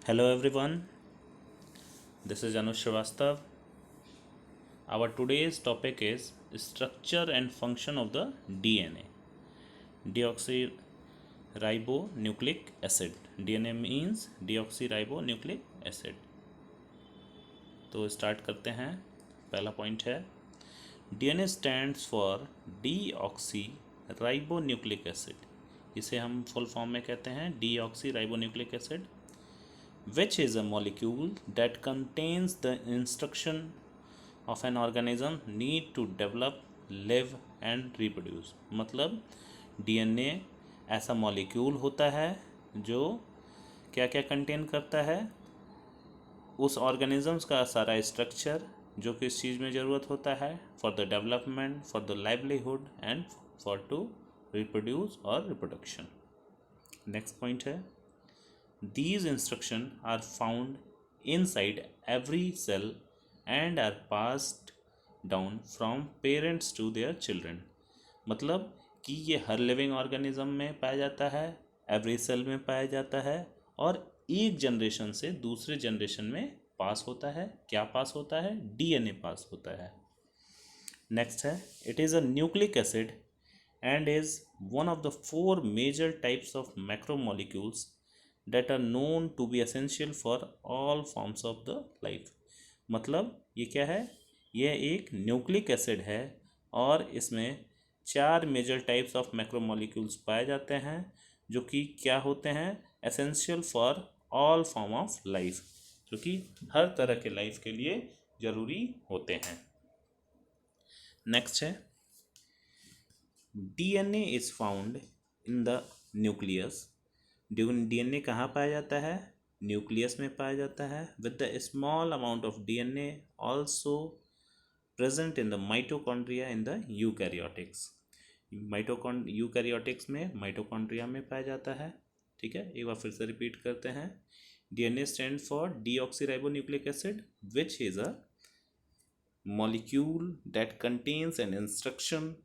Hello everyone, this is Anush Srivastav. Our today's topic is structure and function of the DNA. Deoxyribonucleic acid. DNA means deoxyribonucleic acid. तो start करते हैं. पहला point है DNA stands for deoxyribonucleic acid. इसे हम full form में कहते हैं deoxyribonucleic acid, which is a molecule that contains the instruction of an organism need to develop, live and reproduce. मतलब DNA ऐसा मॉलिक्यूल होता है जो क्या क्या कंटेन करता है, उस ऑर्गेनिजम्स का सारा स्ट्रक्चर जो किस चीज़ में ज़रूरत होता है for the development, for the livelihood and for to reproduce और रिप्रोडक्शन. नेक्स्ट पॉइंट है these instructions are found inside every cell and are passed down from parents to their children. मतलब कि ये हर लिविंग ऑर्गेनिज्म में पाया जाता है, every cell में पाया जाता है और एक जनरेशन से दूसरे जनरेशन में पास होता है. क्या पास होता है? डीएनए पास होता है. नेक्स्ट है it is a nucleic acid and is one of the four major types of macromolecules that are known to be essential for all forms of the life. मतलब ये क्या है? यह एक न्यूक्लिक एसिड है और इसमें 4 मेजर टाइप्स ऑफ मैक्रोमोलिक्यूल्स पाए जाते हैं जो कि क्या होते हैं? Essential for all form of life, जो कि हर तरह के लाइफ के लिए ज़रूरी होते हैं. नेक्स्ट है DNA is found in the nucleus. DNA कहाँ पाया जाता है? न्यूक्लियस में पाया जाता है. With the small amount of DNA also present in the mitochondria in the eukaryotics. Eukaryotics में माइटोकॉन्ड्रिया में पाया जाता है. ठीक है, एक बार फिर से रिपीट करते हैं. DNA stand for deoxyribonucleic acid which is a molecule that contains an instruction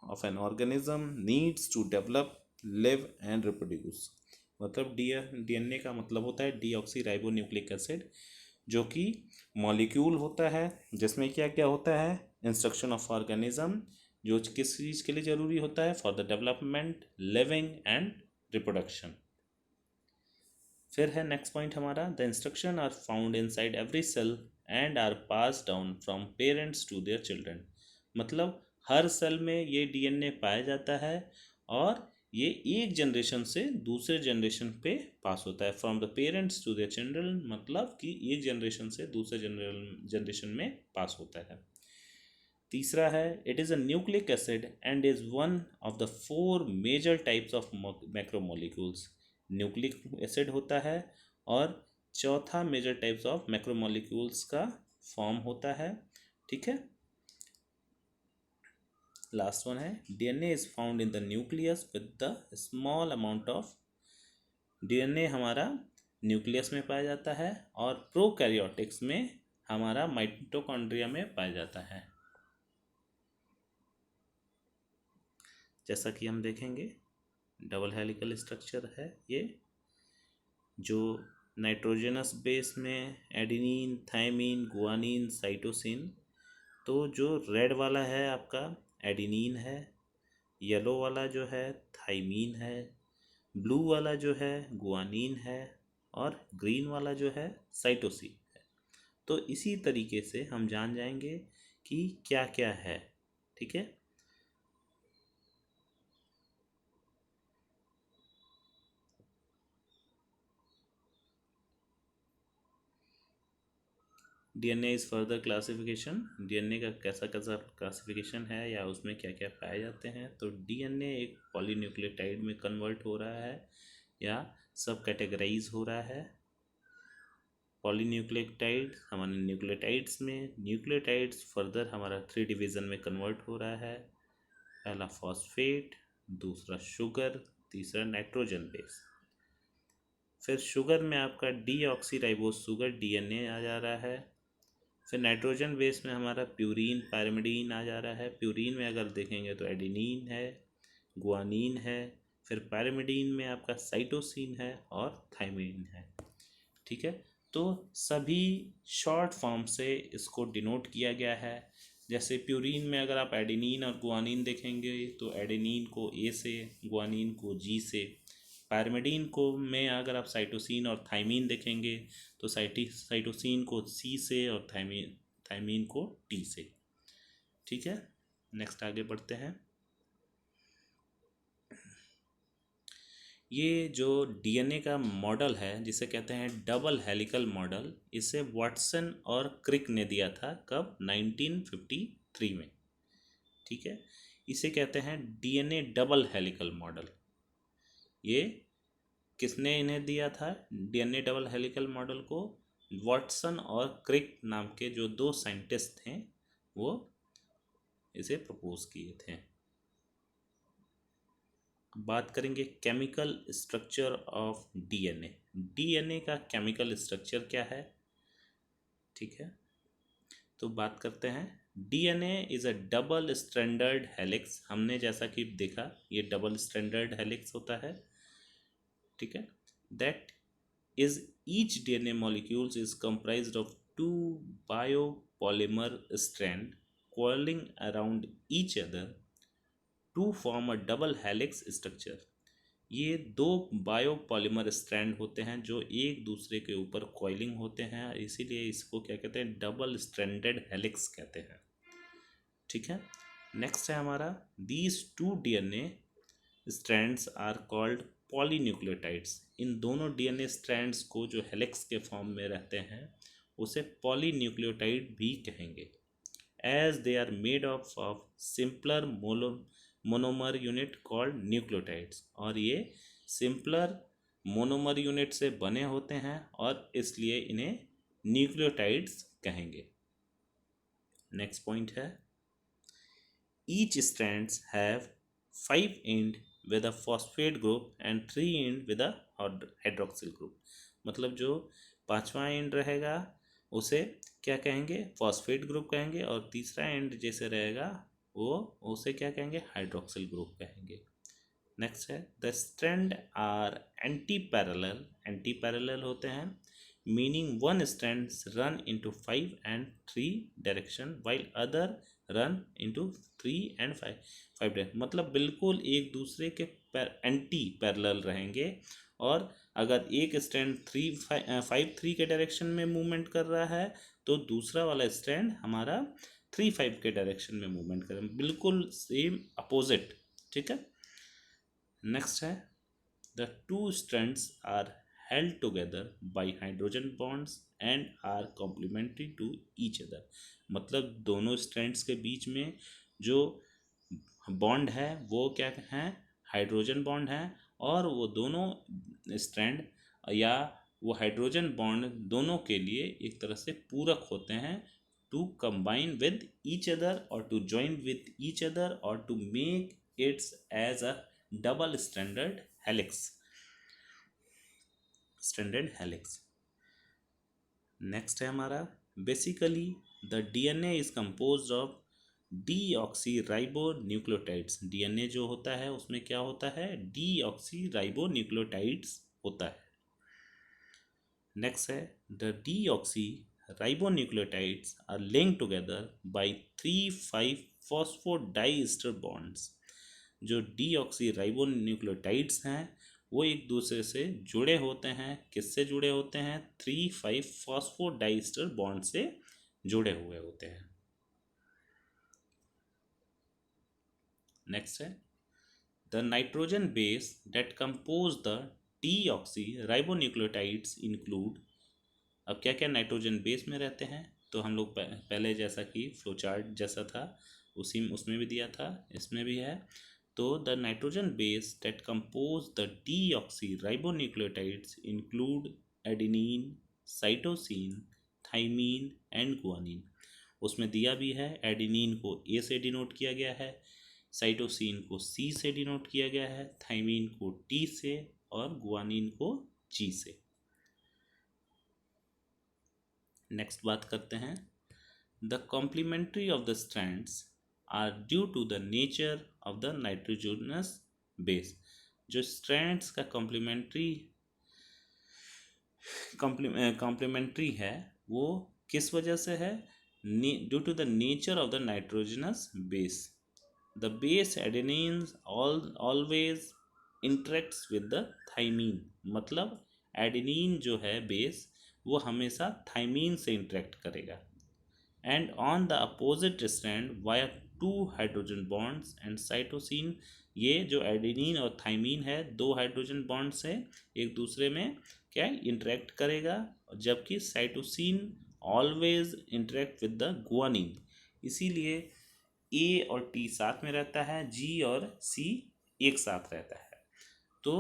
of an organism needs to develop, live and reproduce. मतलब डीएनए का मतलब होता है डीऑक्सीराइबोन्यूक्लिक एसिड, जो कि मॉलिक्यूल होता है जिसमें क्या क्या होता है? इंस्ट्रक्शन ऑफ ऑर्गेनिज्म, जो किस चीज़ के लिए ज़रूरी होता है? For the development, living and reproduction. फिर है नेक्स्ट पॉइंट हमारा the instruction are found inside every cell and are pass down from parents to their children. मतलब हर सेल में ये डीएनए पाया जाता है और ये एक जनरेशन से दूसरे जनरेशन पे पास होता है. From the parents to their children मतलब कि एक जनरेशन से दूसरे जनरेशन में पास होता है. तीसरा है it is a nucleic acid and is one of the 4 major types of macromolecules. Nucleic acid होता है और चौथा मेजर टाइप्स ऑफ मैक्रोमोलिक्यूल्स का फॉर्म होता है. ठीक है, लास्ट वन है DNA is found in the nucleus with the small amount of. DNA हमारा न्यूक्लियस में पाया जाता है और प्रोकैरियोटिक्स में हमारा माइटोकॉन्ड्रिया में पाया जाता है. जैसा कि हम देखेंगे डबल हेलिकल स्ट्रक्चर है ये, जो नाइट्रोजनस बेस में एडेनिन, थायमीन, गुआनिन, साइटोसिन. तो जो रेड वाला है आपका एडेनिन है, येलो वाला जो है थायमीन है, ब्लू वाला जो है गुआनिन है और ग्रीन वाला जो है साइटोसिन है. तो इसी तरीके से हम जान जाएंगे कि क्या क्या है. ठीक है, DNA is further classification. DNA का कैसा कैसा क्लासिफिकेशन है या उसमें क्या क्या पाए जाते हैं. तो डीएनए एक पॉलीन्यूक्लियोटाइड में कन्वर्ट हो रहा है या सब कैटेगराइज हो रहा है. पॉलीन्यूक्लियोटाइड हमारे न्यूक्लियोटाइड्स में, न्यूक्लियोटाइड्स फर्दर हमारा 3 डिवीज़न में कन्वर्ट हो रहा है. पहला फॉस्फेट, दूसरा शुगर, तीसरा नाइट्रोजन बेस. फिर शुगर में आपका डीऑक्सीराइबोज शुगर डीएनए आ जा रहा है. फिर नाइट्रोजन बेस में हमारा प्यूरीन, पैरिमिडीन आ जा रहा है. प्यूरीन में अगर देखेंगे तो एडेनिन है, गुआनिन है. फिर पैरिमिडीन में आपका साइटोसिन है और थायमीन है. ठीक है, तो सभी शॉर्ट फॉर्म से इसको डिनोट किया गया है। जैसे प्यूरीन में अगर आप एडेनिन और गुआनिन देखेंगे तो एडेनिन को ए से, गुआनिन को जी से। पैरामिडीन को में अगर आप साइटोसिन और थाइमीन देखेंगे तो साइटोसिन को सी से और थाइमीन को टी से। ठीक है, नेक्स्ट आगे बढ़ते हैं। ये जो डीएनए का मॉडल है जिसे कहते हैं डबल हेलिकल मॉडल, इसे वाटसन और क्रिक ने दिया था कब? 1953 में। ठीक है, इसे कहते हैं डीएनए डबल हेलिकल मॉडल। ये किसने इन्हें दिया था डीएनए डबल हेलिकल मॉडल को? वाटसन और क्रिक नाम के जो दो साइंटिस्ट थे वो इसे प्रपोज किए थे। बात करेंगे chemical structure of DNA. DNA का केमिकल स्ट्रक्चर क्या है? ठीक है, तो बात करते हैं। DNA is a double stranded helix. हमने जैसा कि देखा ये डबल स्ट्रैंडर्ड हेलिक्स होता है। ठीक है, that is each DNA molecules is comprised of two biopolymer strand coiling around each other to form a double helix structure। ये दो बायोपॉलिमर स्ट्रैंड होते हैं जो एक दूसरे के ऊपर कॉइलिंग होते हैं, इसीलिए इसको क्या कहते हैं? डबल स्ट्रैंडेड हेलिक्स कहते हैं। ठीक है, नेक्स्ट है हमारा these two DNA strands are called polynucleotides. इन दोनों डीएनए स्ट्रैंड्स को जो हेलिक्स के फॉर्म में रहते हैं उसे पॉलीन्यूक्लियोटाइड भी कहेंगे, as they are made of simpler monomer unit called nucleotides। और ये सिंपलर मोनोमर यूनिट से बने होते हैं और इसलिए इन्हें न्यूक्लियोटाइड्स कहेंगे। नेक्स्ट पॉइंट है each strands have 5 end with a phosphate group and 3 end with a hydroxyl group। मतलब जो पांचवा एंड रहेगा उसे क्या कहेंगे? फॉस्फेट ग्रुप कहेंगे, और तीसरा एंड जैसे रहेगा वो उसे क्या कहेंगे? हाइड्रोक्सिल ग्रुप कहेंगे। नेक्स्ट है the strand are anti parallel. Anti parallel होते हैं meaning one strand run into 5 and 3 direction while other run into 3 and 5 direction. मतलब बिल्कुल एक दूसरे के एंटी पैरेलल रहेंगे, और अगर एक स्ट्रैंड 5 3 के डायरेक्शन में मूवमेंट कर रहा है तो दूसरा वाला स्ट्रैंड हमारा 3 5 के डायरेक्शन में मूवमेंट करें, बिल्कुल सेम अपोजिट। ठीक है, नेक्स्ट है the two strands are held together by hydrogen bonds and are complementary to each other. मतलब दोनों स्ट्रैंड्स के बीच में जो बॉन्ड है वो क्या है? हाइड्रोजन बॉन्ड है, और वो दोनों स्ट्रैंड या वो हाइड्रोजन बॉन्ड दोनों के लिए एक तरह से पूरक होते हैं, to combine with each other और to join with each other और to make its as a double stranded helix. Next है हमारा basically the DNA is composed of deoxyribonucleotides. DNA जो होता है उसमें क्या होता है? डीऑक्सीराइबोन्यूक्लियोटाइड्स होता है। नेक्स्ट है the deoxyribonucleotides are linked together by 3 5 phosphodiester bonds. जो डीऑक्सीराइबोन्यूक्लियोटाइड्स हैं वो एक दूसरे से जुड़े होते हैं। किससे जुड़े होते हैं? 3 5 फॉस्फोडाइएस्टर बॉन्ड से जुड़े हुए होते हैं। नेक्स्ट है the nitrogen base that compose the deoxyribonucleotides include. अब क्या क्या नाइट्रोजन बेस में रहते हैं? तो हम लोग पहले जैसा कि फ्लोचार्ट जैसा था उसी उसमें भी दिया था, इसमें भी है। तो the nitrogen base that compose the deoxyribonucleotides include adenine, cytosine, thymine and guanine. उसमें दिया भी है, एडेनिन को ए से डिनोट किया गया है, साइटोसिन को सी से डिनोट किया गया है, थाइमीन को टी से और गुआनिन को जी से। नेक्स्ट बात करते हैं the complementary of the strands are due to the nature of the nitrogenous base. जो स्ट्रैंड्स का कॉम्प्लीमेंट्री है वो किस वजह से है? Due to the nature of the nitrogenous base. The base adenine always interacts with the thymine, मतलब adenine जो है बेस वो हमेशा थाइमीन से इंटरेक्ट करेगा। And on the opposite strand via two hydrogen bonds and cytosine, ये जो adenine और थाइमीन है दो हाइड्रोजन बॉन्ड से एक दूसरे में क्या इंटरेक्ट करेगा, जबकि cytosine always interact with the guanine. इसीलिए ए और टी साथ में रहता है, जी और सी एक साथ रहता है। तो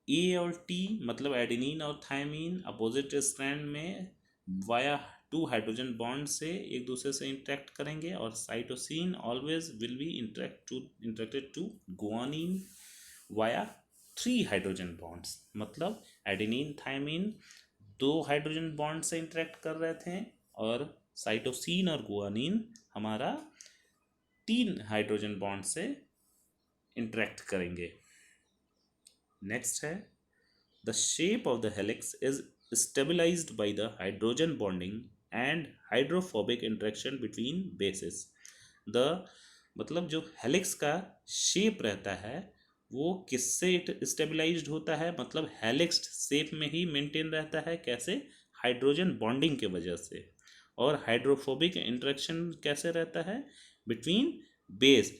ए और टी मतलब एडेनिन और थाइमीन अपोजिट स्ट्रैंड में वाया टू हाइड्रोजन बॉन्ड से एक दूसरे से इंटरेक्ट करेंगे, और cytosine always will be interacted to guanine via three hydrogen bonds. मतलब एडेनिन थाइमीन दो हाइड्रोजन बॉन्ड से इंटरेक्ट कर रहे थे, और साइटोसिन और गुआनिन हमारा तीन हाइड्रोजन बॉन्ड से इंटरेक्ट करेंगे। नेक्स्ट है the shape of the helix is stabilised by the hydrogen bonding and hydrophobic interaction between basis. The मतलब जो हेलिक्स का शेप रहता है वो किससे स्टेबलाइज्ड होता है? मतलब हेलिक्स शेप में ही मेंटेन रहता है। कैसे? हाइड्रोजन बॉन्डिंग के वजह से। और हाइड्रोफोबिक इंटरेक्शन कैसे रहता है? Between base,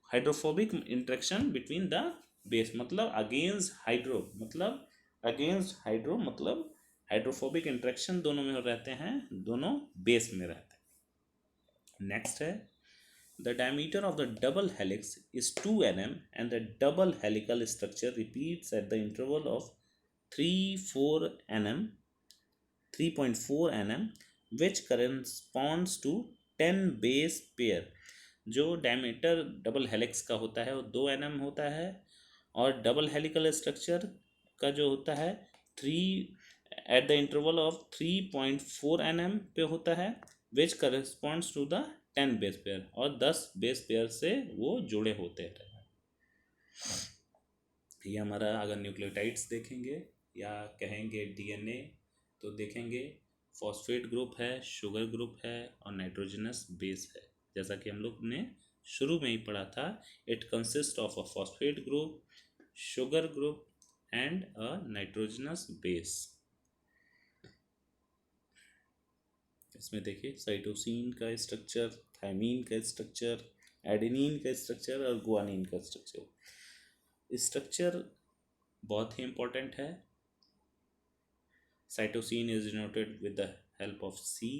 hydrophobic interaction between the base, मतलब अगेंस्ट हाइड्रो, मतलब अगेंस्ट हाइड्रो, मतलब हाइड्रोफोबिक इंटरेक्शन दोनों में रहते हैं, दोनों बेस में रहते हैं। नेक्स्ट है the diameter of the double helix is 2 nm and the double helical structure repeats at the interval of 3.4 nm 3.4 nm which corresponds to 10 base pair। जो डायमीटर डबल हेलिक्स का होता है वो 2 nm होता है, और डबल हेलिकल स्ट्रक्चर का जो होता है 3 at the interval of 3.4 nm पे होता है, which corresponds to the 10 base pair, और 10 बेस पेयर से वो जुड़े होते हैं। ये हमारा अगर न्यूक्लियोटाइड्स देखेंगे या कहेंगे डीएनए तो देखेंगे फॉस्फेट ग्रुप है, शुगर ग्रुप है और नाइट्रोजनस बेस है। जैसा कि हम लोग ने शुरू में ही पढ़ा था, it consist of a phosphate group, sugar group and a nitrogenous base. इसमें देखिए साइटोसिन का स्ट्रक्चर, थाइमीन का स्ट्रक्चर, एडेनिन का स्ट्रक्चर और गुआनिन का स्ट्रक्चर। स्ट्रक्चर बहुत ही इंपॉर्टेंट है। Cytosine is denoted with the help of C,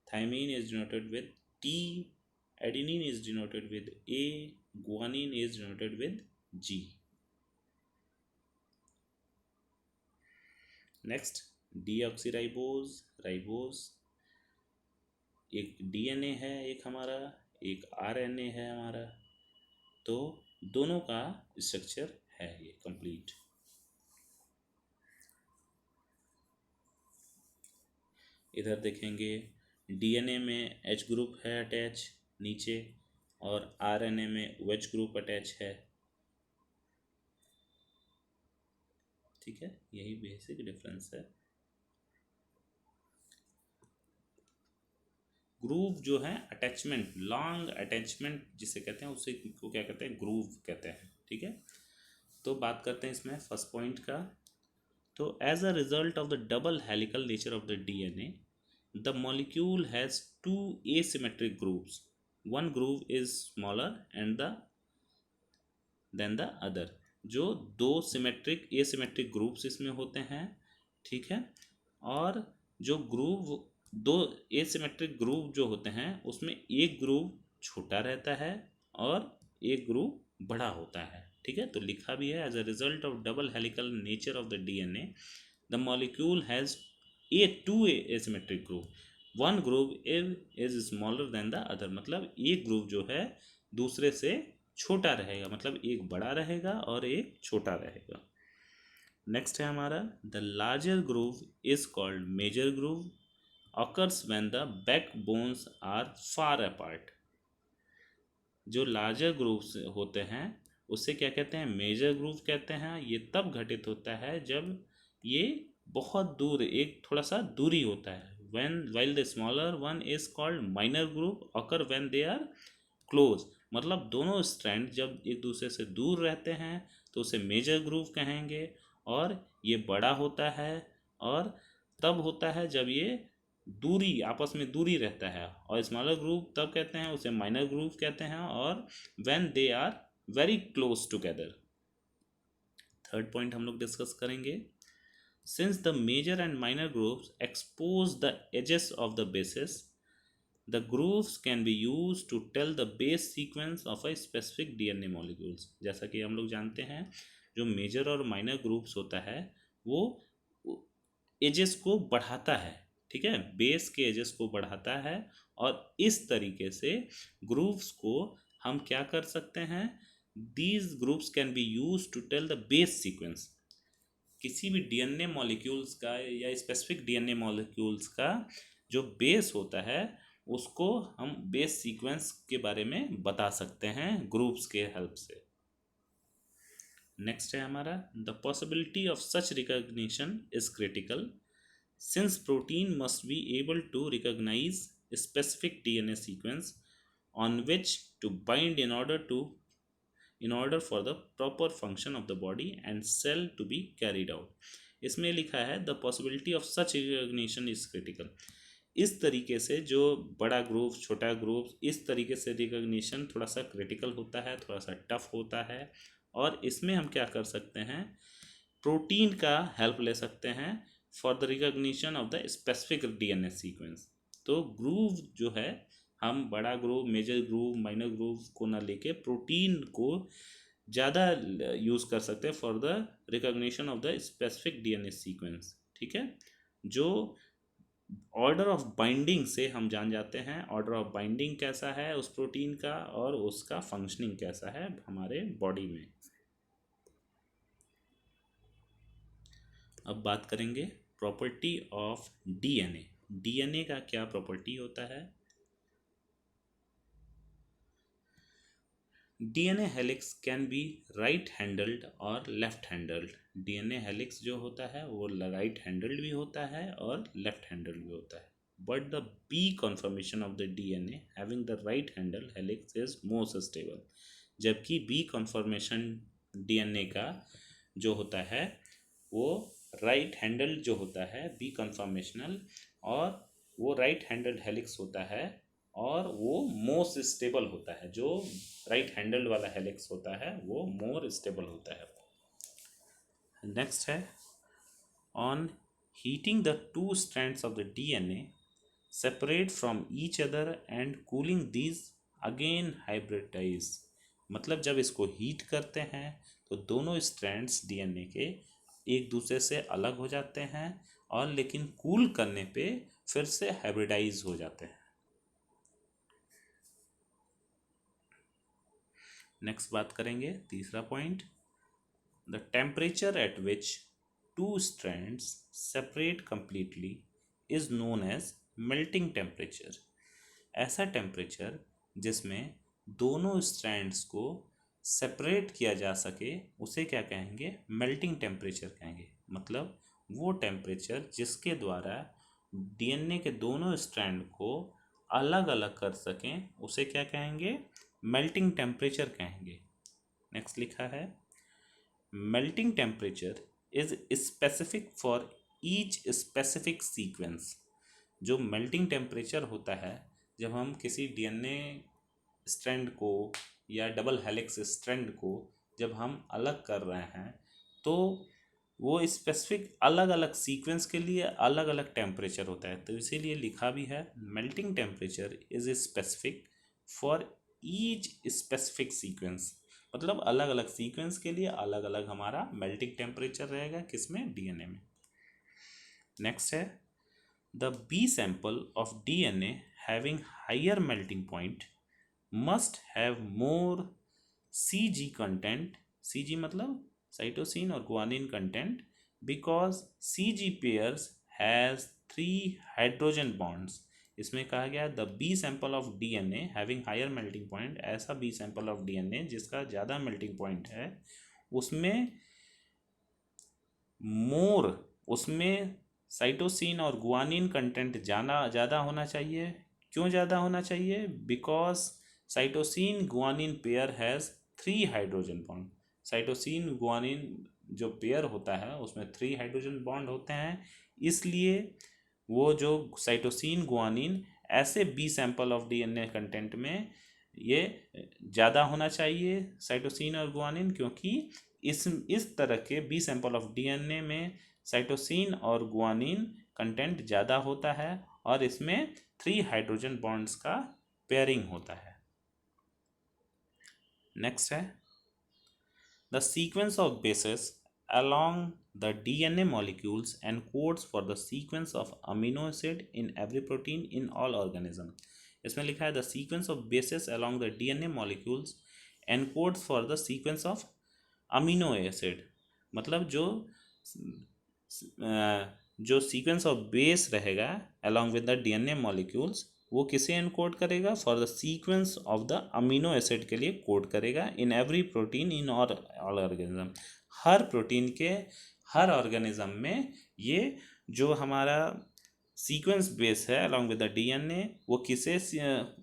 thymine is denoted with T, adenine is denoted with A, guanine is denoted with G. Next deoxyribose, ribose. एक DNA है एक हमारा, एक RNA है हमारा, तो दोनों का स्ट्रक्चर है ये कंप्लीट। इधर देखेंगे डीएनए में एच ग्रुप है अटैच नीचे, और आरएनए में OH ग्रुप अटैच है। ठीक है, यही बेसिक डिफरेंस है। ग्रूव जो है अटैचमेंट, लॉन्ग अटैचमेंट जिसे कहते हैं, उसे को क्या कहते हैं? ग्रूव कहते हैं। ठीक है, तो बात करते हैं इसमें फर्स्ट पॉइंट का। तो as a result of the double helical nature of the DNA, the molecule has two asymmetric grooves, one groove is smaller and than the other. जो दो सिमेट्रिक एसिमेट्रिक ग्रुप्स इसमें होते हैं। ठीक है, और जो ग्रूव दो एसिमेट्रिक ग्रुप जो होते हैं उसमें एक ग्रुप छोटा रहता है और एक ग्रुप बड़ा होता है। ठीक है, तो लिखा भी है as a result of double helical nature of the DNA the molecule has two asymmetric group, one group is smaller than the other. मतलब एक ग्रुप जो है दूसरे से छोटा रहेगा, मतलब एक बड़ा रहेगा और एक छोटा रहेगा। नेक्स्ट है हमारा the larger groove is called major groove, occurs when the backbones are far apart. जो लार्जर ग्रूव्स होते हैं उससे क्या कहते हैं? मेजर ग्रूव कहते हैं। ये तब घटित होता है जब ये बहुत दूर, एक थोड़ा सा दूरी होता है. When while the smaller one is called minor group occur when they are close. मतलब दोनों स्ट्रैंड जब एक दूसरे से दूर रहते हैं तो उसे मेजर ग्रुप कहेंगे, और ये बड़ा होता है और तब होता है जब ये दूरी, आपस में दूरी रहता है. और स्मॉलर ग्रुप तब कहते हैं, उसे माइनर ग्रुप कहते हैं, और when they are very close together. Third point हम लोग डिस्कस करेंगे. Since the major and minor groups expose the edges of the bases, the grooves can be used to tell the base sequence of a specific DNA molecules. जैसा कि हम लोग जानते हैं, जो मेजर और माइनर ग्रुप्स होता है वो एजेस को बढ़ाता है. ठीक है, बेस के एजेस को बढ़ाता है, और इस तरीके से ग्रुप्स को हम क्या कर सकते हैं, these groups can be use to tell the base sequence. किसी भी डीएनए मॉलिक्यूल्स का या स्पेसिफिक डीएनए मॉलिक्यूल्स का जो बेस होता है उसको हम बेस सीक्वेंस के बारे में बता सकते हैं ग्रुप्स के हेल्प से. नेक्स्ट है हमारा, the possibility of such recognition is critical since protein must be able to recognise specific DNA sequence on which to bind in order for the proper function of the body and cell to be carried out. इसमें लिखा है the possibility of such recognition is critical. इस तरीके से जो बड़ा group छोटा group, इस तरीके से रिकॉग्निशन थोड़ा सा क्रिटिकल होता है, थोड़ा सा टफ होता है, और इसमें हम क्या कर सकते हैं, प्रोटीन का हेल्प ले सकते हैं for the recognition of the specific DNA sequence. तो ग्रुप जो है, हम बड़ा group, major group, minor group को ना लेके प्रोटीन को ज़्यादा यूज़ कर सकते हैं for the recognition of the specific DNA sequence. ठीक है, जो ऑर्डर ऑफ बाइंडिंग से हम जान जाते हैं ऑर्डर ऑफ बाइंडिंग कैसा है उस प्रोटीन का, और उसका फंक्शनिंग कैसा है हमारे बॉडी में. अब बात करेंगे प्रॉपर्टी ऑफ डीएनए. डीएनए का क्या प्रॉपर्टी होता है. DNA helix can be right handled और लेफ्ट हैंडल्ड. डीएनए हेलिक्स जो होता है वो राइट हैंडल्ड भी होता है और लेफ्ट हैंडल्ड भी होता है. But the B conformation of the DNA having the right handle helix is most stable. जबकि बी कॉन्फर्मेशन डीएनए का जो होता है वो राइट हैंडल्ड जो होता है बी कॉन्फर्मेशनल, और वो राइट हैंडल्ड हेलिक्स होता है, और वो मोस्ट स्टेबल होता है. जो राइट हैंडल्ड वाला हेलिक्स होता है वो मोर स्टेबल होता है. नेक्स्ट है, on heating the two strands of the DNA separate from each other and cooling these again hybridise. मतलब जब इसको हीट करते हैं तो दोनों स्ट्रैंड्स डीएनए के एक दूसरे से अलग हो जाते हैं, और लेकिन कूल करने पे फिर से हाइब्रिडाइज हो जाते हैं. नेक्स्ट बात करेंगे तीसरा point, the temperature at which two strands separate completely is known as melting temperature. ऐसा टेम्परेचर जिसमें दोनों स्ट्रैंड्स को सेपरेट किया जा सके उसे क्या कहेंगे, मेल्टिंग टेम्परेचर कहेंगे. मतलब वो टेम्परेचर जिसके द्वारा डीएनए के दोनों स्ट्रैंड को अलग अलग कर सकें उसे क्या कहेंगे, मेल्टिंग टेम्परेचर कहेंगे. नेक्स्ट लिखा है, melting temperature is specific for each specific sequence. जो मेल्टिंग टेम्परेचर होता है जब हम किसी डीएनए स्ट्रैंड को या डबल हेलिक्स स्ट्रैंड को जब हम अलग कर रहे हैं तो वो स्पेसिफिक अलग अलग सीक्वेंस के लिए अलग अलग टेम्परेचर होता है. तो इसीलिए लिखा भी है melting temperature is specific for each specific sequence. मतलब अलग अलग सीक्वेंस के लिए अलग अलग हमारा मेल्टिंग टेम्परेचर रहेगा, किसमें, डीएनए में. नेक्स्ट है, the B sample of DNA having higher melting point must have more CG content. CG मतलब साइटोसिन और guanine content, because CG pairs has 3 hydrogen bonds. इसमें कहा गया the B sample of DNA having higher melting point. ऐसा B sample of DNA जिसका ज़्यादा melting point है उसमें मोर उसमें साइटोसिन और गुआनिन कंटेंट ज़्यादा होना चाहिए। क्यों ज़्यादा होना चाहिए? Because cytosine guanine pair has 3 hydrogen bond. Cytosine guanine जो पेयर होता है उसमें 3 हाइड्रोजन बॉन्ड होते हैं, इसलिए वो जो साइटोसिन गुआनिन ऐसे B sample of DNA content में ये ज़्यादा होना चाहिए साइटोसिन और गुआनिन, क्योंकि इस तरह के बी सैंपल ऑफ डीएनए में साइटोसिन और गुआनिन कंटेंट ज़्यादा होता है और इसमें 3 हाइड्रोजन बॉन्ड्स का पेयरिंग होता है। नेक्स्ट है the sequence of bases along the DNA molecules encodes for the sequence of amino acid in every protein in all organism। इसमें लिखा है the sequence of bases along the DNA molecules encodes for the sequence of amino acid। मतलब जो sequence of base रहेगा along with the DNA molecules वो किसे encode करेगा? For the sequence of the amino acid के लिए code करेगा in every protein in all organism. Her protein के हर ऑर्गेनिज्म में ये जो हमारा सीक्वेंस बेस है अलॉन्ग विद द डीएनए वो किसे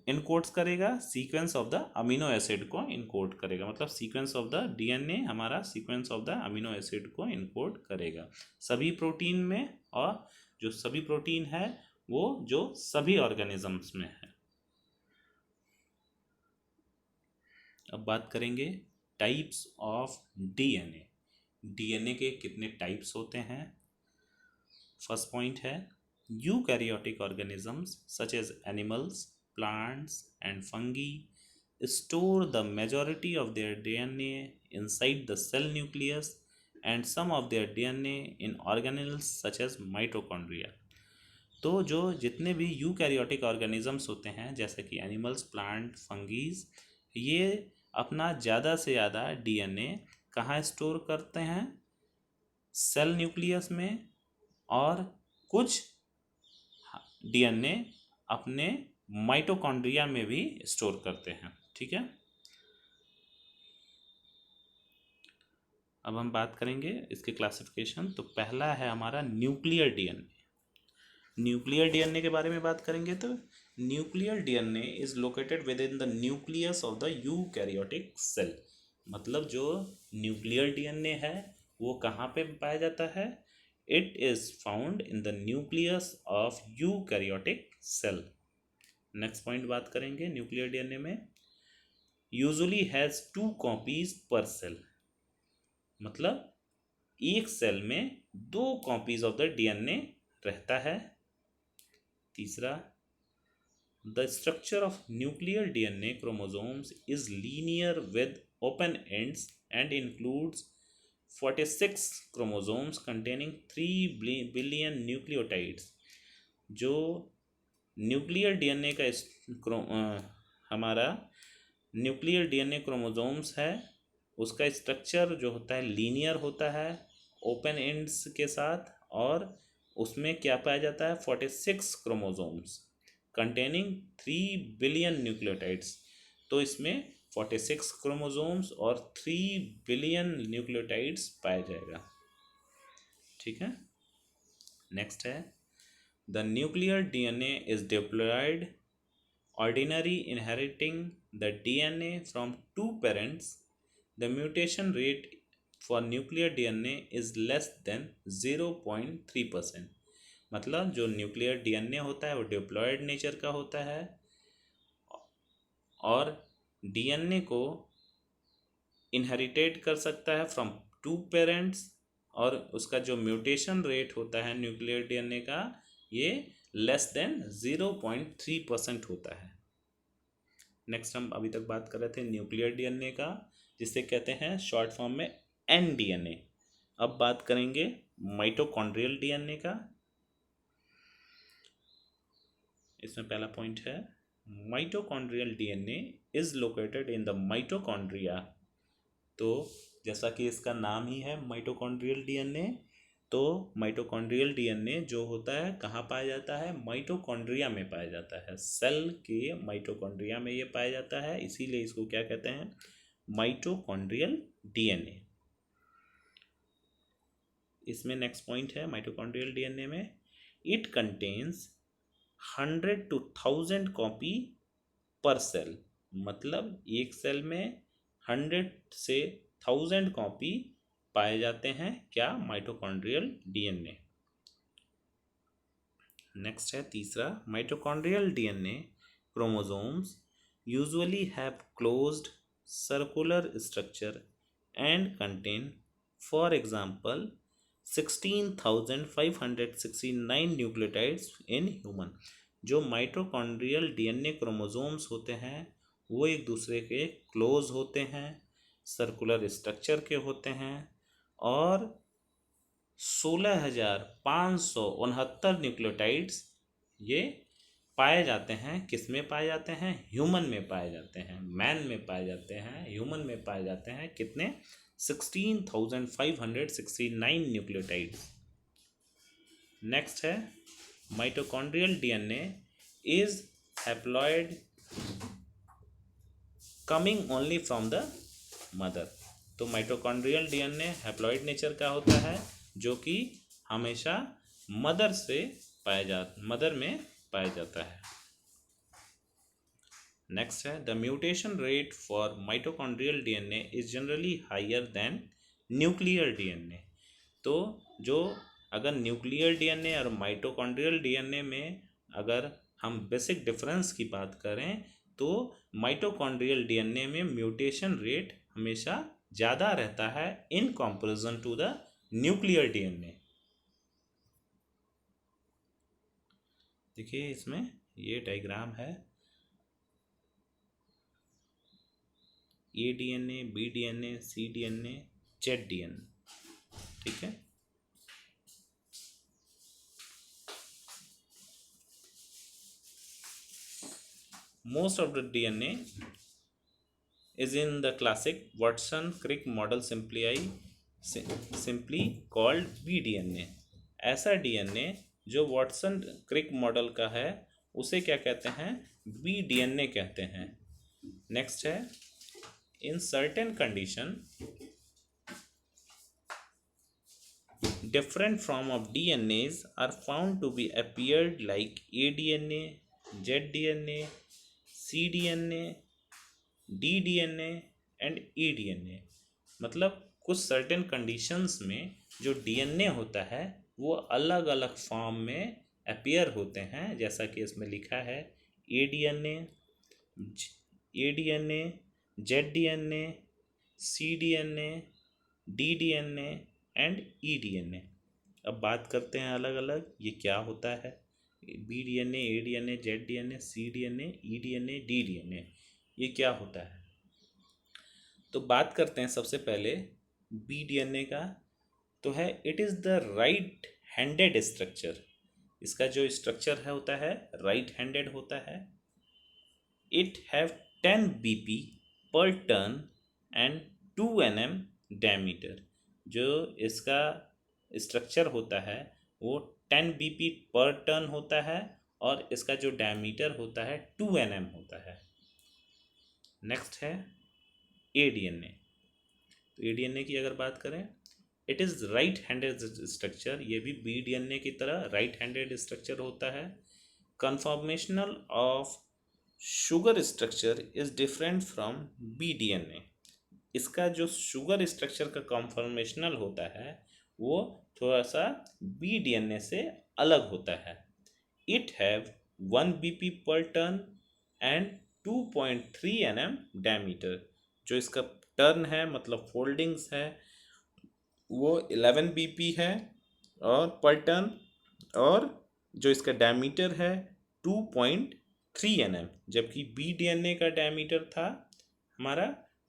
इनकोड्स करेगा? Sequence of the amino acid को इनकोड करेगा। मतलब सीक्वेंस ऑफ द डीएनए हमारा sequence of the amino acid को इनकोड करेगा सभी प्रोटीन में, और जो सभी प्रोटीन है वो जो सभी ऑर्गेनिजम्स में है। अब बात करेंगे टाइप्स ऑफ डीएनए। डीएनए के कितने टाइप्स होते हैं? फर्स्ट पॉइंट है eukaryotic organisms such as animals, plants and fungi store the majority of their DNA inside the cell nucleus and some of their DNA in organelles such as mitochondria। तो जो जितने भी eukaryotic organisms होते हैं जैसे कि animals, plant, fungi, ये अपना ज़्यादा से ज़्यादा डीएनए कहाँ स्टोर करते हैं? सेल न्यूक्लियस में, और कुछ डीएनए अपने माइटोकॉन्ड्रिया में भी स्टोर करते हैं। ठीक है, अब हम बात करेंगे इसके क्लासिफिकेशन। तो पहला है हमारा न्यूक्लियर डीएनए। न्यूक्लियर डीएनए के बारे में बात करेंगे तो nuclear DNA is located within the nucleus of the eukaryotic cell. मतलब जो न्यूक्लियर डीएनए है वो कहाँ पे पाया जाता है? It is found in the nucleus of eukaryotic cell. Next point बात करेंगे न्यूक्लियर डीएनए में usually has 2 copies per cell. मतलब एक सेल में 2 कॉपीज ऑफ द डीएनए रहता है। तीसरा, the structure of nuclear DNA chromosomes is linear with open ends and includes 46 chromosomes containing 3 billion nucleotides. जो न्यूक्लियर डीएनए का हमारा न्यूक्लियर डीएनए क्रोमोसोम्स है उसका स्ट्रक्चर जो होता है लीनियर होता है ओपन एंड्स के साथ, और उसमें क्या पाया जाता है? 46 क्रोमोसोम्स कंटेनिंग 3 बिलियन न्यूक्लियोटाइड्स। तो इसमें 46 क्रोमोसोम्स और 3 बिलियन न्यूक्लियोटाइड्स पाया जाएगा। ठीक है, नेक्स्ट है the nuclear DNA is diploid ordinary inheriting the DNA from 2 parents। The mutation rate for nuclear DNA is less than 0.3%। मतलब जो न्यूक्लियर डीएनए होता है वो डिप्लॉयड नेचर का होता है और डीएनए को इनहेरिटेट कर सकता है फ्रॉम 2 पेरेंट्स, और उसका जो म्यूटेशन रेट होता है न्यूक्लियर डीएनए का ये लेस देन 0.3% होता है। नेक्स्ट हम अभी तक बात कर रहे थे न्यूक्लियर डीएनए का जिसे कहते हैं शॉर्ट फॉर्म में एनडीएनए। अब बात करेंगे माइटोकॉन्ड्रियल डीएनए का। इसमें पहला पॉइंट है mitochondrial DNA is located in the mitochondria. तो जैसा कि इसका नाम ही है माइटोकॉन्ड्रियल डीएनए, तो माइटोकॉन्ड्रियल डीएनए जो होता है कहाँ पाया जाता है? माइटोकॉन्ड्रिया में पाया जाता है। सेल के माइटोकॉन्ड्रिया में ये पाया जाता है, इसीलिए इसको क्या कहते हैं? Mitochondrial DNA. इसमें नेक्स्ट पॉइंट है माइटोकॉन्ड्रियल डीएनए में, इट कंटेन्स 100 to 1000 कॉपी पर सेल, मतलब एक सेल में 100 से 1000 कॉपी पाए जाते हैं क्या, माइटोकॉन्ड्रियल डीएनए। नेक्स्ट है तीसरा, mitochondrial DNA chromosomes usually have closed circular structure and contain for example 16,569 nucleotides in human. जो माइटोकॉन्ड्रियल डीएनए क्रोमोसोम्स होते हैं वो एक दूसरे के क्लोज होते हैं, सर्कुलर स्ट्रक्चर के होते हैं, और 16,569 न्यूक्लियोटाइड्स ये पाए जाते हैं। किस में पाए जाते हैं, ह्यूमन में पाए जाते हैं, मैन में पाए जाते हैं, ह्यूमन में पाए जाते हैं। कितने, 16,569 न्यूक्लियोटाइड्स। नेक्स्ट है mitochondrial DNA is haploid coming only from the mother. तो माइटोकॉन्ड्रियल डीएनए हैप्लॉइड नेचर का होता है, जो कि हमेशा मदर में पाया जाता है। नेक्स्ट है the mutation rate for mitochondrial DNA is generally higher than nuclear DNA. तो जो अगर न्यूक्लियर डीएनए और माइटोकॉन्ड्रियल डीएनए में अगर हम बेसिक डिफरेंस की बात करें तो माइटोकॉन्ड्रियल डीएनए में म्यूटेशन रेट हमेशा ज़्यादा रहता है in comparison to the nuclear DNA. देखिए इसमें ये डायग्राम है, A DNA, B DNA, C DNA, Z DNA, ठीक है। Most of the DNA is in the classic Watson-Crick model simply called bDNA। ऐसा डीएनए जो वाटसन क्रिक मॉडल का है उसे क्या कहते हैं, bDNA कहते हैं। नेक्स्ट है in certain condition different form of DNAs are found to be appeared like aDNA, zDNA, cDNA, ddNA and eDNA। मतलब कुछ सर्टेन कंडीशंस में जो डीएनए होता है वो अलग अलग फॉर्म में अपीयर होते हैं, जैसा कि इसमें लिखा है aDNA, zDNA, cDNA, ddNA and eDNA। अब बात करते हैं अलग अलग ये क्या होता है, bDNA, aDNA, zDNA, cDNA, eDNA, ddNA, ये क्या होता है। तो बात करते हैं सबसे पहले bDNA का, तो है it is the right handed structure. इसका जो स्ट्रक्चर है होता है राइट हैंडेड होता है। It have 10 BP per turn and 2 nm diameter. जो इसका स्ट्रक्चर होता है वो 10 BP पर टर्न होता है और इसका जो डायमीटर होता है 2 nm होता है। नेक्स्ट है aDNA। तो aDNA की अगर बात करें it is right handed structure, ये भी bDNA की तरह राइट हैंडेड स्ट्रक्चर होता है। Conformational of sugar structure is different from bDNA। इसका जो शुगर स्ट्रक्चर का कॉन्फॉर्मेशनल होता है वो थोड़ा सा bDNA से अलग होता है। It have 1 BP per turn and 2.3 nm diameter. जो इसका टर्न है मतलब फोल्डिंग्स है वो 11 BP है और पर टर्न, और जो इसका डायमीटर है 2.3 nm, जबकि bDNA का डायमीटर था हमारा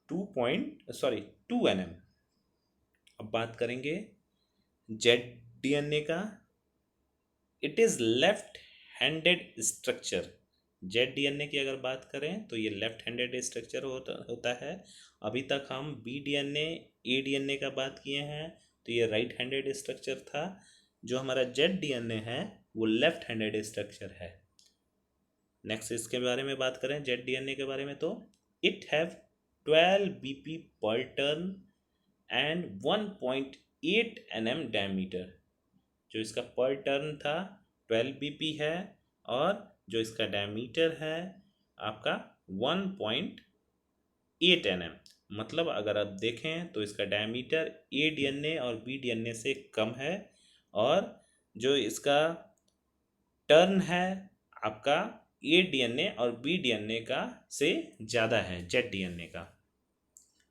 2 nm। अब बात करेंगे zDNA का। It is left handed structure. zDNA की अगर बात करें तो ये लेफ्ट हैंडेड स्ट्रक्चर होता है। अभी तक हम bDNA aDNA का बात किए हैं तो ये राइट हैंडेड स्ट्रक्चर था। जो हमारा zDNA है वो लेफ्ट हैंडेड स्ट्रक्चर है। नेक्स्ट इसके बारे में बात करें zDNA के बारे में तो it have 12 BP per turn and 8 nm diameter. जो इसका पर टर्न था 12 bp है, और जो इसका डायमीटर है आपका 1.8 nm। मतलब अगर आप देखें तो इसका डायमीटर ए डीएनए और बी डीएनए से कम है, और जो इसका टर्न है आपका ए डीएनए और बी डीएनए का से ज़्यादा है, जेड डीएनए का।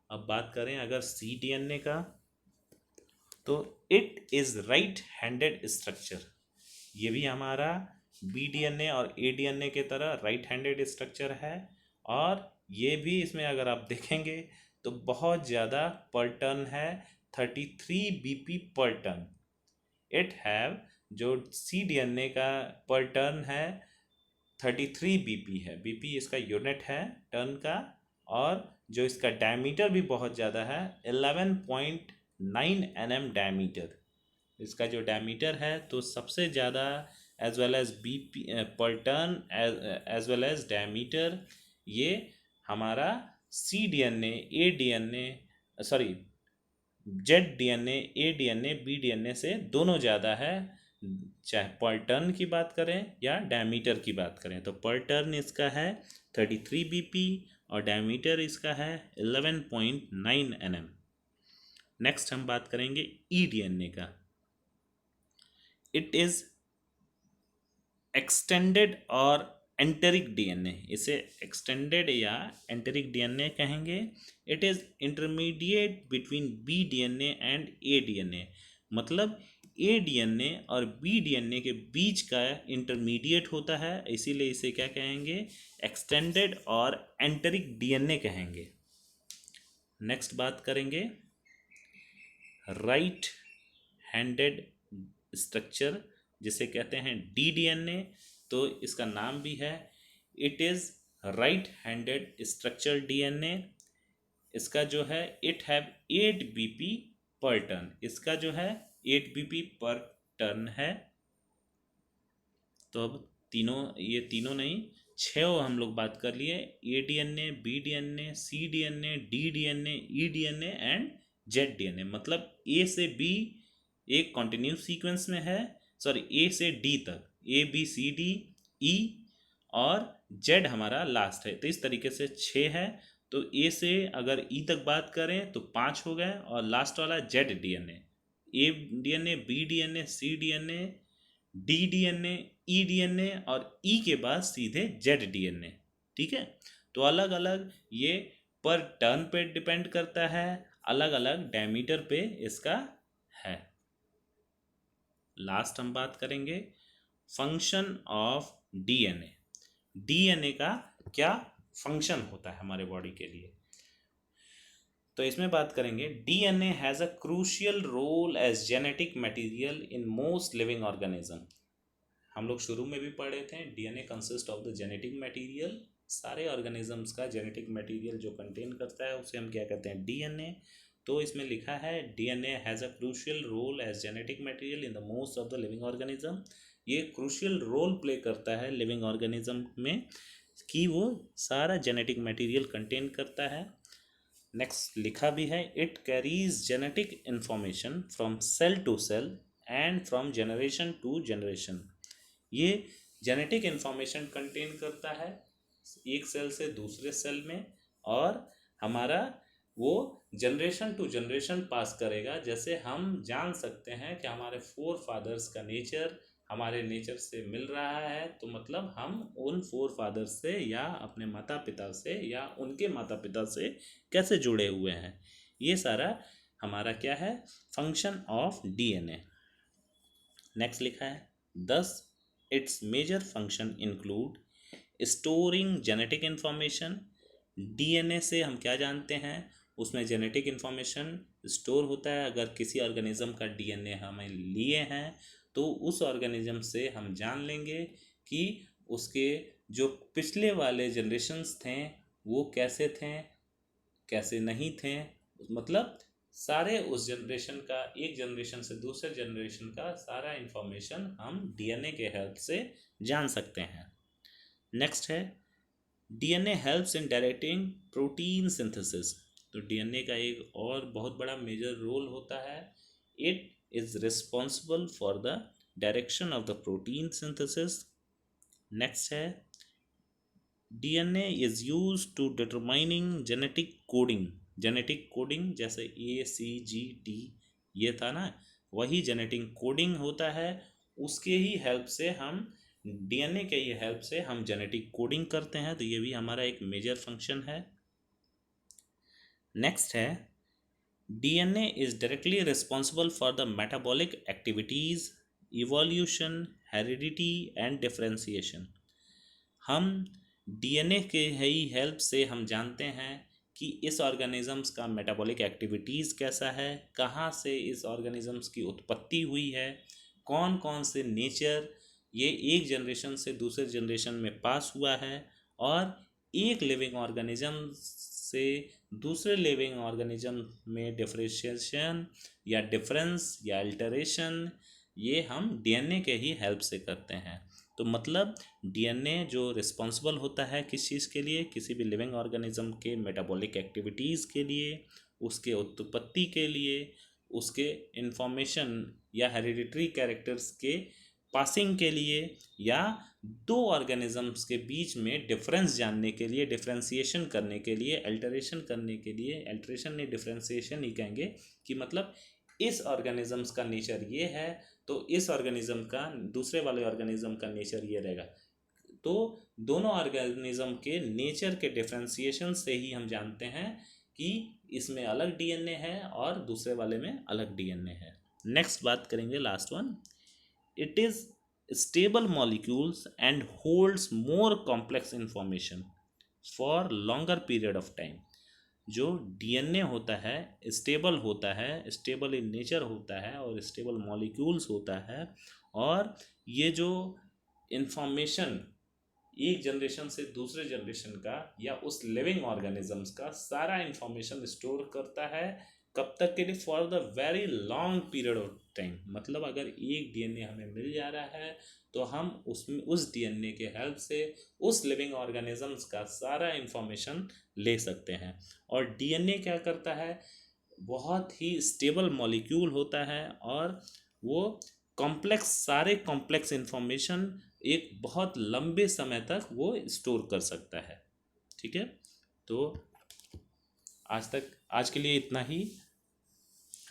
अब बात करें अगर सी डीएनए का, तो it is right handed structure. ये भी हमारा बी डीएनए और ए डीएनए के तरह राइट हैंडेड स्ट्रक्चर है, और ये भी इसमें अगर आप देखेंगे तो बहुत ज़्यादा पर टर्न है, 33 bp per turn. It have, जो सी डीएनए का पर टर्न है 33 bp है, bp इसका यूनिट है टर्न का, और जो इसका डायमीटर भी बहुत ज़्यादा है 11.9 nm डायमीटर। इसका जो डायमीटर है तो सबसे ज़्यादा as well as bp per turn as well as diameter, ये हमारा C DNA A DNA sorry Z DNA A DNA B DNA से दोनों ज़्यादा है, चाहे पर टर्न की बात करें या डायमीटर की बात करें। तो पर टर्न इसका है 33 bp और डायमीटर इसका है 11.9 nm। नेक्स्ट हम बात करेंगे ई डीएनए का। इट इज़ एक्सटेंडेड और एंटेरिक डीएनए, इसे एक्सटेंडेड या एंटेरिक डीएनए कहेंगे। It is intermediate between B DNA and A DNA. मतलब ए डीएनए और बी डीएनए के बीच का इंटरमीडिएट होता है, इसीलिए इसे क्या कहेंगे, एक्सटेंडेड और एंटेरिक डीएनए कहेंगे। नेक्स्ट बात करेंगे राइट हैंडेड स्ट्रक्चर, जिसे कहते हैं डी डीएनए। तो इसका नाम भी है it is right handed structure DNA. इसका जो है it have 8 bp per turn, इसका जो है 8 bp पर टर्न है। तो अब ये तीनों नहीं, 6 हम लोग बात कर लिए, A DNA B DNA C DNA D DNA E DNA and Z DNA. मतलब ए से बी एक कॉन्टिन्यूस सीक्वेंस में है, सॉरी ए से डी तक, A B C D E और जेड हमारा लास्ट है। तो इस तरीके से 6 है। तो ए से अगर ई तक बात करें तो 5 हो गए, और लास्ट वाला Z DNA, A DNA B DNA C DNA D DNA E DNA और ई के बाद सीधे जेड डीएनए। ठीक है, तो अलग अलग ये पर टर्न पे डिपेंड करता है, अलग अलग डायमीटर पे इसका है। लास्ट हम बात करेंगे फंक्शन ऑफ डीएनए। डीएनए का क्या फंक्शन होता है हमारे बॉडी के लिए, तो इसमें बात करेंगे DNA has a crucial role as genetic material in most living organism. हम लोग शुरू में भी पढ़े थे, DNA consist of the genetic material. सारे ऑर्गेनिजम्स का जेनेटिक मटेरियल जो कंटेन करता है उसे हम क्या कहते हैं, डीएनए। तो इसमें लिखा है DNA has a crucial role as genetic material in the most of the living organism. ये क्रूशियल रोल प्ले करता है लिविंग ऑर्गेनिज्म में, कि वो सारा जेनेटिक मटेरियल कंटेन करता है। नेक्स्ट लिखा भी है it carries genetic information from cell to cell and from generation to generation. ये जेनेटिक इन्फॉर्मेशन कंटेन करता है एक सेल से दूसरे सेल में, और हमारा वो जनरेशन टू जनरेशन पास करेगा। जैसे हम जान सकते हैं कि हमारे फोर फादर्स का नेचर हमारे नेचर से मिल रहा है, तो मतलब हम उन फोर फादर्स से या अपने माता पिता से या उनके माता पिता से कैसे जुड़े हुए हैं, ये सारा हमारा क्या है, फंक्शन ऑफ डीएनए। नेक्स्ट लिखा है thus its major function include storing genetic information. DNA से हम क्या जानते हैं, उसमें जेनेटिक इन्फॉर्मेशन स्टोर होता है। अगर किसी ऑर्गेनिज्म का डीएनए हमें लिए हैं तो उस ऑर्गेनिज्म से हम जान लेंगे कि उसके जो पिछले वाले जनरेशन्स थे वो कैसे थे कैसे नहीं थे। मतलब सारे उस जनरेशन का, एक जनरेशन से दूसरे जनरेशन का सारा इन्फॉर्मेशन हम डीएनए के हेल्प से जान सकते हैं। नेक्स्ट है DNA helps in directing protein synthesis. तो डीएनए का एक और बहुत बड़ा मेजर रोल होता है It is responsible for the direction of the protein synthesis. Next है DNA is used to determining genetic coding. Genetic coding जैसे ACGT ये था ना, वही जेनेटिक कोडिंग होता है, उसके ही हेल्प से हम DNA के ही हेल्प से हम जेनेटिक कोडिंग करते हैं, तो ये भी हमारा एक मेजर फंक्शन है। नेक्स्ट है DNA is directly responsible for the metabolic activities, evolution, heredity and differentiation. हम DNA के ही हेल्प से हम जानते हैं कि इस ऑर्गेनिजम्स का मेटाबॉलिक एक्टिविटीज़ कैसा है, कहाँ से इस ऑर्गेनिजम्स की उत्पत्ति हुई है, कौन कौन से नेचर ये एक जनरेशन से दूसरे जनरेशन में पास हुआ है, और एक लिविंग ऑर्गेनिज्म से दूसरे लिविंग ऑर्गेनिज्म में डिफरेंशिएशन या डिफरेंस या अल्टरेशन ये हम डीएनए के ही हेल्प से करते हैं। तो मतलब डीएनए जो रिस्पॉन्सिबल होता है किस चीज़ के लिए, किसी भी लिविंग ऑर्गेनिज्म के मेटाबॉलिक एक्टिविटीज़ के लिए, उसके उत्पत्ति के लिए, उसके इंफॉर्मेशन या हेरिडिटरी कैरेक्टर्स के पासिंग के लिए, या दो ऑर्गेनिजम्स के बीच में डिफरेंस जानने के लिए, डिफरेंशिएशन करने के लिए, अल्टरेशन करने के लिए, अल्टरेशन नहीं डिफरेंशिएशन ही कहेंगे, कि मतलब इस ऑर्गेनिजम्स का नेचर ये है तो इस ऑर्गेनिज्म का दूसरे वाले ऑर्गेनिज्म का नेचर ये रहेगा। तो दोनों ऑर्गेनिज्म के नेचर के डिफरेंशिएशन से ही हम जानते हैं कि इसमें अलग डीएनए है और दूसरे वाले में अलग डीएनए है। नेक्स्ट बात करेंगे last one, it is stable molecules and holds more complex information for longer period of time. जो डीएनए होता है स्टेबल होता है, स्टेबल इन नेचर होता है और स्टेबल मॉलिक्यूल्स होता है, और ये जो इंफॉर्मेशन एक जनरेशन से दूसरे जनरेशन का या उस लिविंग ऑर्गेनिजम्स का सारा इंफॉर्मेशन स्टोर करता है, कब तक के लिए, for the very long period of time. मतलब अगर एक डीएनए हमें मिल जा रहा है तो हम उसमें उस डीएनए के हेल्प से उस लिविंग ऑर्गेनिजम्स का सारा इंफॉर्मेशन ले सकते हैं। और डीएनए क्या करता है, बहुत ही स्टेबल मॉलिक्यूल होता है और वो कॉम्प्लेक्स सारे कॉम्प्लेक्स इंफॉर्मेशन एक बहुत लंबे समय तक वो स्टोर कर सकता है। ठीक है, तो आज के लिए इतना ही।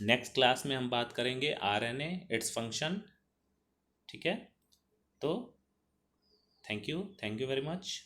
नेक्स्ट क्लास में हम बात करेंगे आरएनए, इट्स फंक्शन। ठीक है, तो थैंक यू वेरी मच।